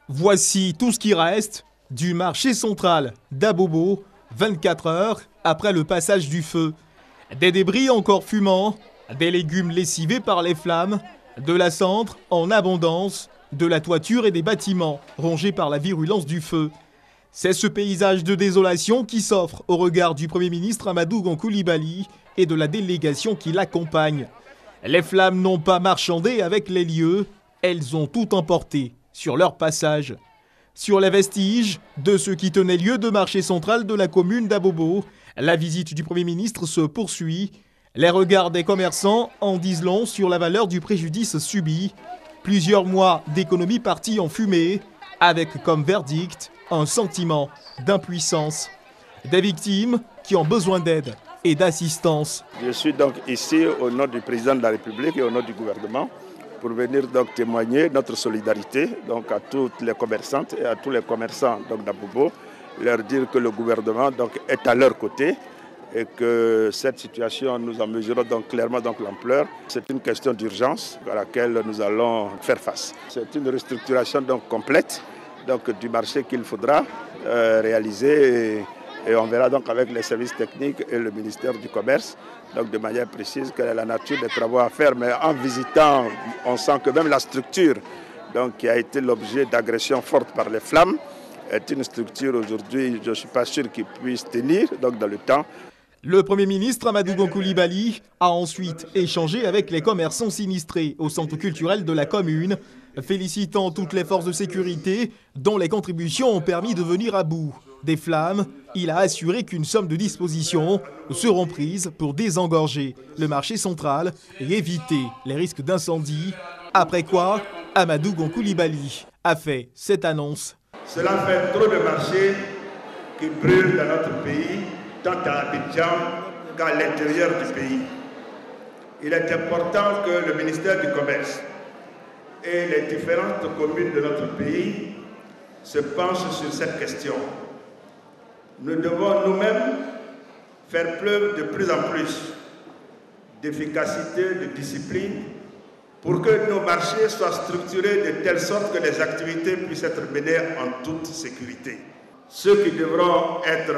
Voici tout ce qui reste du marché central d'Abobo, 24 heures après le passage du feu. Des débris encore fumants, des légumes lessivés par les flammes, de la cendre en abondance, de la toiture et des bâtiments rongés par la virulence du feu. C'est ce paysage de désolation qui s'offre au regard du Premier ministre Amadou Gon Coulibaly et de la délégation qui l'accompagne. Les flammes n'ont pas marchandé avec les lieux, elles ont tout emporté sur leur passage. Sur les vestiges de ce qui tenait lieu de marché central de la commune d'Abobo, la visite du Premier ministre se poursuit. Les regards des commerçants en disent long sur la valeur du préjudice subi. Plusieurs mois d'économie partis en fumée, avec comme verdict un sentiment d'impuissance. Des victimes qui ont besoin d'aide et d'assistance. Je suis donc ici au nom du président de la République et au nom du gouvernement pour venir donc témoigner notre solidarité donc à toutes les commerçantes et à tous les commerçants d'Abobo, leur dire que le gouvernement donc est à leur côté et que cette situation, nous en mesurons donc clairement donc l'ampleur. C'est une question d'urgence à laquelle nous allons faire face. C'est une restructuration donc complète donc du marché qu'il faudra réaliser et on verra donc avec les services techniques et le ministère du Commerce donc de manière précise quelle est la nature des travaux à faire. Mais en visitant, on sent que même la structure donc, qui a été l'objet d'agressions fortes par les flammes est une structure aujourd'hui, je ne suis pas sûr qu'il puisse tenir donc, dans le temps. Le Premier ministre Amadou Gon Coulibaly a ensuite échangé avec les commerçants sinistrés au centre culturel de la commune, félicitant toutes les forces de sécurité dont les contributions ont permis de venir à bout des flammes. Il a assuré qu'une somme de dispositions seront prises pour désengorger le marché central et éviter les risques d'incendie. Après quoi, Amadou Gon Coulibaly a fait cette annonce. Cela fait trop de marchés qui brûlent dans notre pays, tant à Abidjan qu'à l'intérieur du pays. Il est important que le ministère du Commerce et les différentes communes de notre pays se penchent sur cette question. Nous devons nous-mêmes faire preuve de plus en plus d'efficacité, de discipline, pour que nos marchés soient structurés de telle sorte que les activités puissent être menées en toute sécurité. Ceux qui devront être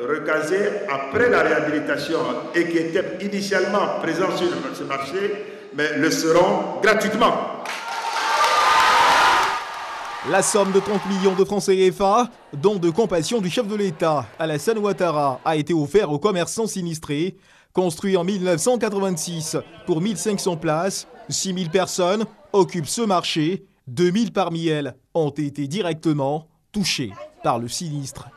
recasés après la réhabilitation et qui étaient initialement présents sur ce marché, mais le seront gratuitement. La somme de 30 millions de francs CFA, don de compassion du chef de l'État, Alassane Ouattara, a été offert aux commerçants sinistrés. Construit en 1986 pour 1500 places, 6000 personnes occupent ce marché. 2000 parmi elles ont été directement touchées par le sinistre.